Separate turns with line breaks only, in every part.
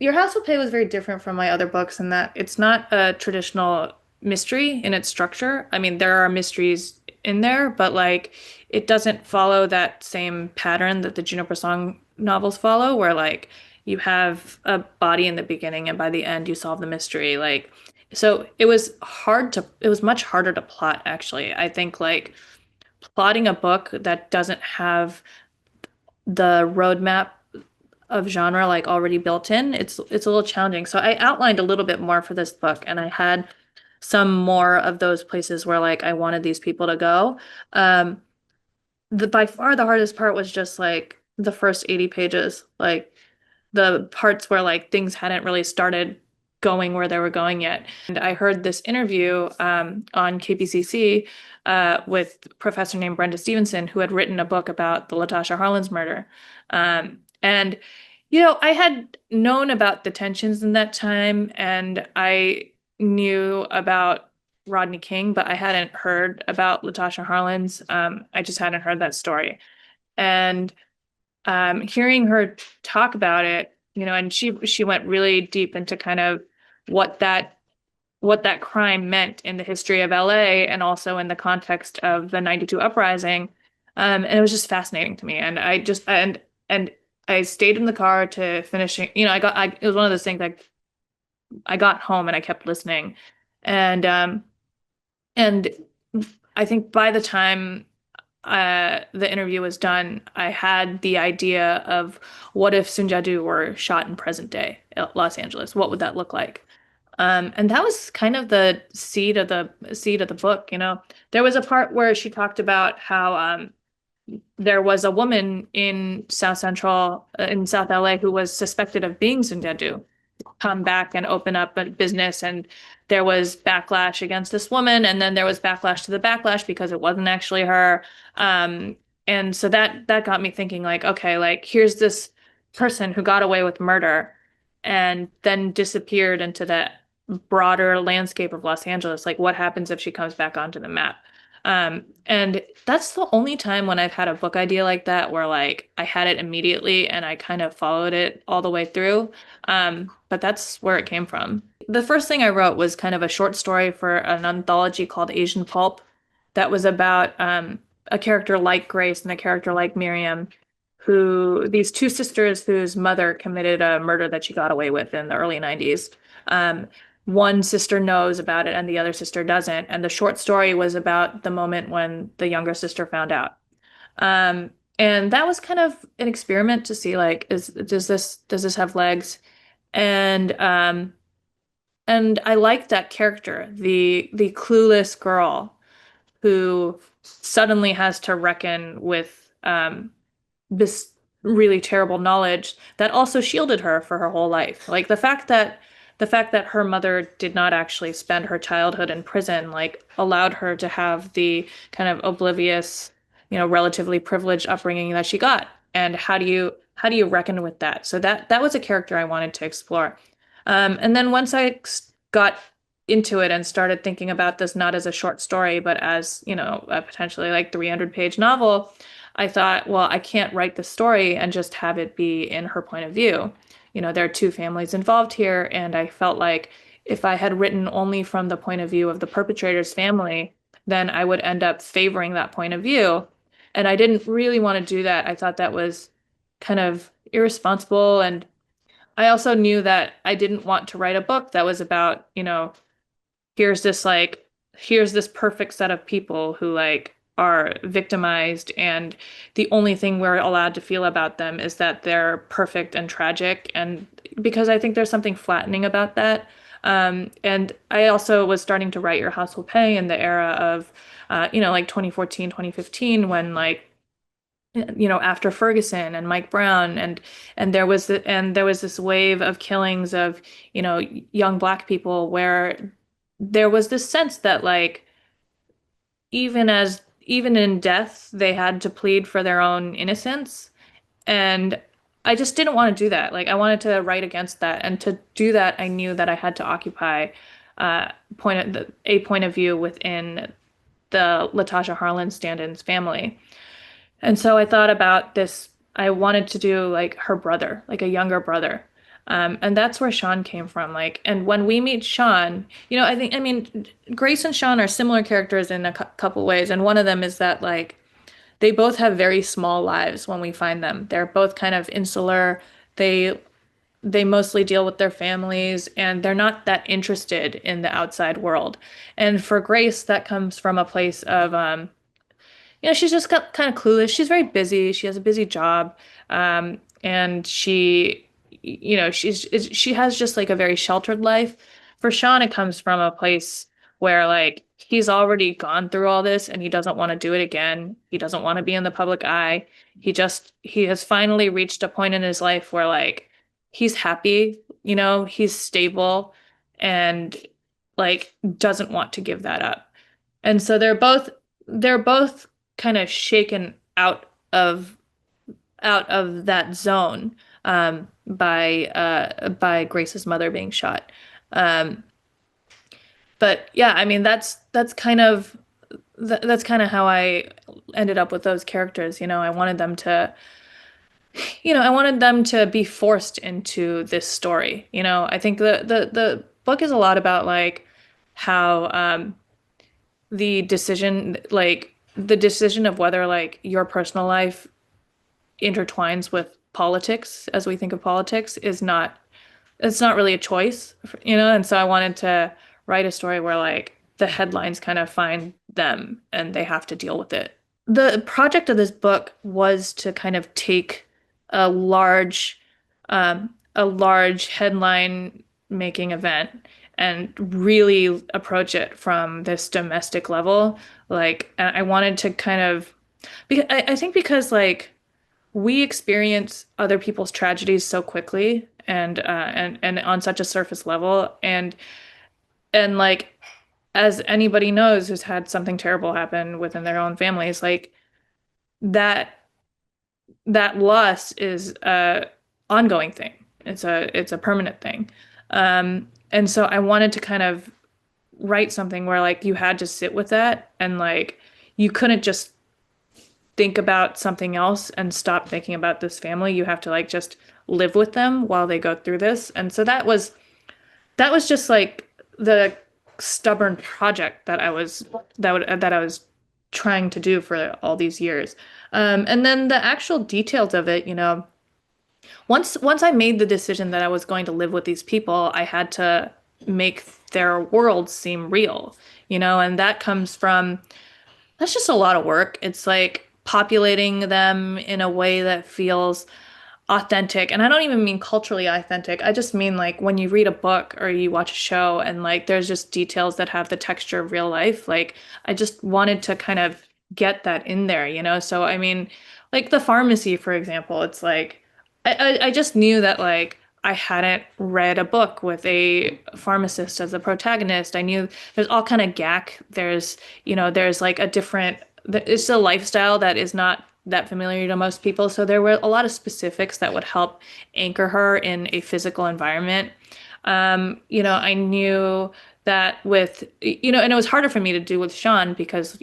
Your House of Pay was very different from my other books in that it's not a traditional mystery in its structure. I mean, there are mysteries in there, but like it doesn't follow that same pattern that the Juniper Song novels follow, where like you have a body in the beginning and by the end you solve the mystery. Like, so it was much harder to plot, actually. I think like plotting a book that doesn't have the roadmap of genre like already built in, it's a little challenging. So I outlined a little bit more for this book, and I had some more of those places where like I wanted these people to go. Um, the by far the hardest part was just like the first 80 pages, like the parts where like things hadn't really started going where they were going yet. And I heard this interview on KPCC with a professor named Brenda Stevenson who had written a book about the Latasha Harlins murder. And I had known about the tensions in that time, and I knew about Rodney King, but I hadn't heard about Latasha Harlins. I just hadn't heard that story. And hearing her talk about it, and she went really deep into kind of what that crime meant in the history of LA and also in the context of the 92 uprising. And it was just fascinating to me. And and I stayed in the car to finishing, it was one of those things like I got home and I kept listening. And and I think by the time the interview was done, I had the idea of what if Sunjadu were shot in present day Los Angeles? What would that look like? And that was kind of the seed of the book, you know. There was a part where she talked about how there was a woman in South LA who was suspected of being Sunjadu come back and open up a business, and there was backlash against this woman, and then there was backlash to the backlash because it wasn't actually her. um and so that got me thinking like, okay, like here's this person who got away with murder and then disappeared into that broader landscape of Los Angeles. Like what happens if she comes back onto the map? And that's the only time when I've had a book idea like that where like I had it immediately and I kind of followed it all the way through. But that's where it came from. The first thing I wrote was kind of a short story for an anthology called Asian Pulp that was about a character like Grace and a character like Miriam, who these two sisters whose mother committed a murder that she got away with in the early 90s. Um, One sister knows about it and the other sister doesn't. And the short story was about the moment when the younger sister found out. Um, and that was kind of an experiment to see like, does this have legs? And and I liked that character, the clueless girl who suddenly has to reckon with this really terrible knowledge that also shielded her for her whole life. Like the fact that her mother did not actually spend her childhood in prison, like allowed her to have the kind of oblivious, relatively privileged upbringing that she got. And how do you reckon with that? So that was a character I wanted to explore. And then once I got into it and started thinking about this not as a short story, but as, a potentially like 300-page novel, I thought, well, I can't write the story and just have it be in her point of view. There are two families involved here, and I felt like if I had written only from the point of view of the perpetrator's family, then I would end up favoring that point of view. And I didn't really want to do that. I thought that was kind of irresponsible. And I also knew that I didn't want to write a book that was about, here's this like here's this perfect set of people who like are victimized, and the only thing we're allowed to feel about them is that they're perfect and tragic. And because I think there's something flattening about that. And I also was starting to write Your House Will Pay in the era of like 2014, 2015, when like after Ferguson and Mike Brown, and there was this wave of killings of young Black people, where there was this sense that like even in death they had to plead for their own innocence. And I just didn't want to do that. Like I wanted to write against that, and to do that I knew that I had to occupy a point of view within the Latasha Harlan stand-in's family. And so I thought about this. I wanted to do like her brother, like a younger brother. And that's where Sean came from. Like, and when we meet Sean, I mean, Grace and Sean are similar characters in a couple ways. And one of them is that, like, they both have very small lives when we find them. They're both kind of insular. They they mostly deal with their families and they're not that interested in the outside world. And for Grace, that comes from a place of she's just got kind of clueless. She's very busy. She has a busy job. And she has just like a very sheltered life. For Sean, it comes from a place where like he's already gone through all this and he doesn't want to do it again. He doesn't want to be in the public eye. He has finally reached a point in his life where like he's happy, he's stable and like doesn't want to give that up. And so they're both kind of shaken out of that zone by Grace's mother being shot. Um, but yeah, I mean that's kind of how I ended up with those characters. I wanted them to be forced into this story. I think the book is a lot about like how the decision of whether like your personal life intertwines with politics as we think of politics is not it's not really a choice, and so I wanted to write a story where like the headlines kind of find them and they have to deal with it. The project of this book was to kind of take a large a large headline making event and really approach it from this domestic level. Like, I wanted to kind of because I think because like we experience other people's tragedies so quickly and on such a surface level and like as anybody knows who's had something terrible happen within their own families, like that that loss is a ongoing thing. It's a permanent thing. And so I wanted to kind of write something where like you had to sit with that and like you couldn't just think about something else and stop thinking about this family. You have to like just live with them while they go through this. And so that was just like the stubborn project that I was trying to do for all these years. And then the actual details of it, once I made the decision that I was going to live with these people, I had to make their world seem real, and that's just a lot of work. It's like populating them in a way that feels authentic. And I don't even mean culturally authentic. I just mean like when you read a book or you watch a show and like there's just details that have the texture of real life. Like I just wanted to kind of get that in there, So I mean, like the pharmacy, for example, it's like I just knew that like I hadn't read a book with a pharmacist as the protagonist. I knew there's all kind of gack. There's like it's a lifestyle that is not that familiar to most people. So there were a lot of specifics that would help anchor her in a physical environment. I knew that and it was harder for me to do with Sean because,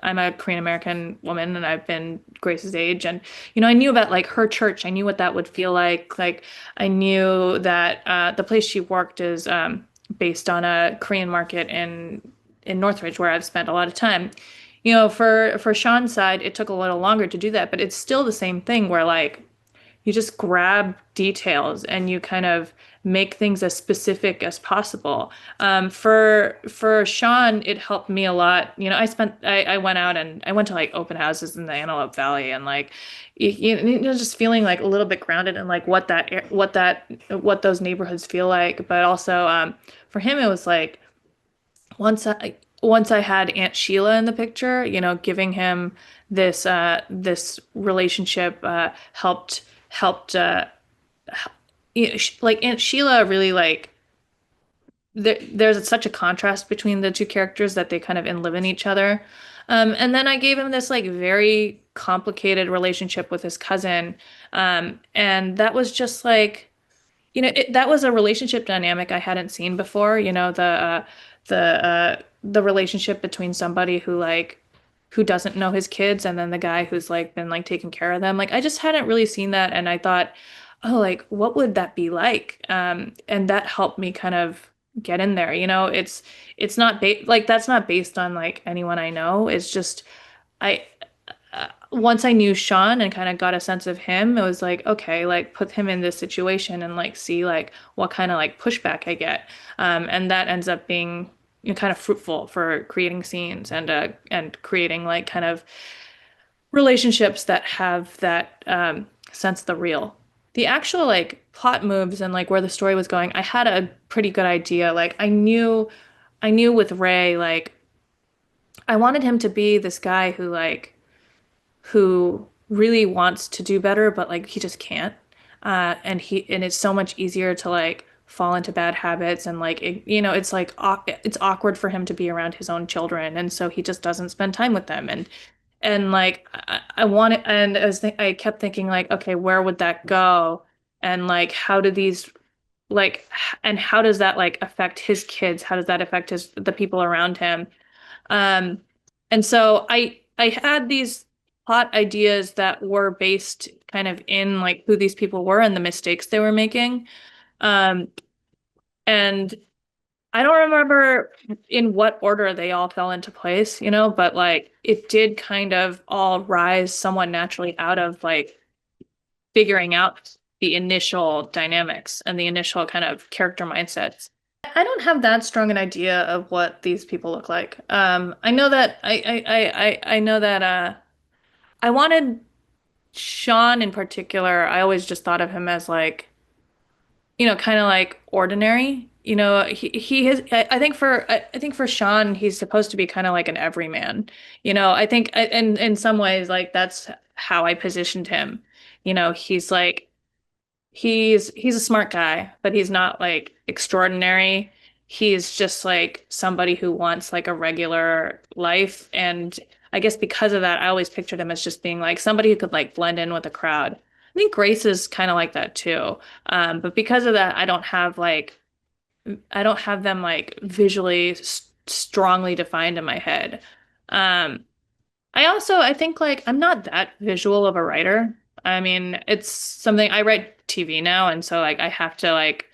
I'm a Korean American woman and I've been Grace's age. And, I knew about like her church. I knew what that would feel like. Like I knew that the place she worked is based on a Korean market in Northridge where I've spent a lot of time. For Sean's side, it took a little longer to do that, but it's still the same thing where like you just grab details and you kind of make things as specific as possible. For Sean, it helped me a lot. I went out and I went to like open houses in the Antelope Valley and like just feeling like a little bit grounded in like what those neighborhoods feel like. But also for him, it was like once I had Aunt Sheila in the picture, giving him this relationship helped like Aunt Sheila really like there's such a contrast between the two characters that they kind of enliven each other. And then I gave him this like very complicated relationship with his cousin. And that was just like that was a relationship dynamic I hadn't seen before. The relationship between somebody who doesn't know his kids and then the guy who's like been like taking care of them. Like I just hadn't really seen that, and I thought, oh, like what would that be like? And that helped me kind of get in there. It's not ba like that's not based on like anyone I know. It's just I once I knew Sean and kind of got a sense of him, it was like, okay, like put him in this situation and like see like what kind of like pushback I get. And that ends up being kind of fruitful for creating scenes and creating like kind of relationships that have that sense of the real. The actual like plot moves and like where the story was going, I had a pretty good idea. Like I knew with Ray, like I wanted him to be this guy who really wants to do better, but like he just can't. And it's so much easier to like fall into bad habits and like it's like it's awkward for him to be around his own children, and so he just doesn't spend time with them. And like I wanted, and I kept thinking like, okay, where would that go? And like, how do these like, and how does that like affect his kids? How does that affect the people around him? Um, and so I had these plot ideas that were based kind of in like who these people were and the mistakes they were making. Um, and I don't remember in what order they all fell into place, but like it did kind of all rise somewhat naturally out of like figuring out the initial dynamics and the initial kind of character mindsets. I don't have that strong an idea of what these people look like. I know that I know that I wanted Sean in particular. I always just thought of him as like, kind of like ordinary. He is. I think for Sean, he's supposed to be kind of like an everyman. I think in some ways like that's how I positioned him. He's like he's a smart guy, but he's not like extraordinary. He's just like somebody who wants like a regular life. And I guess because of that, I always pictured him as just being like somebody who could like blend in with the crowd. I think Grace is kind of like that too. But because of that, I don't have them like visually strongly defined in my head. Um, I think like I'm not that visual of a writer. I mean, it's something I write TV now, and so like I have to like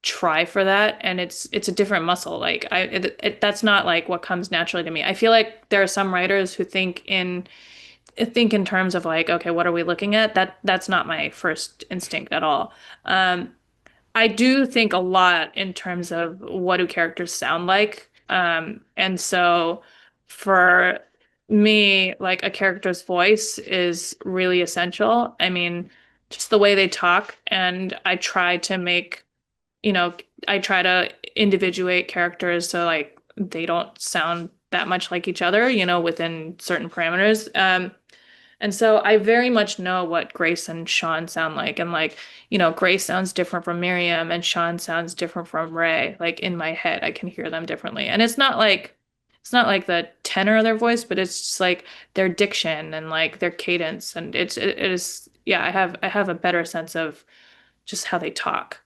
try for that, and it's a different muscle. Like that's not like what comes naturally to me. I feel like there are some writers who think in terms of like, okay, what are we looking at? That's not my first instinct at all. Um, I do think a lot in terms of what do characters sound like. And so for me, like a character's voice is really essential. I mean, just the way they talk, and you know, I try to individuate characters so like they don't sound that much like each other, within certain parameters. And so I very much know what Grace and Sean sound like. And like, Grace sounds different from Miriam and Sean sounds different from Ray. Like in my head, I can hear them differently. And it's not like the tenor of their voice, but it's just like their diction and like their cadence. And it is, yeah, I have a better sense of just how they talk.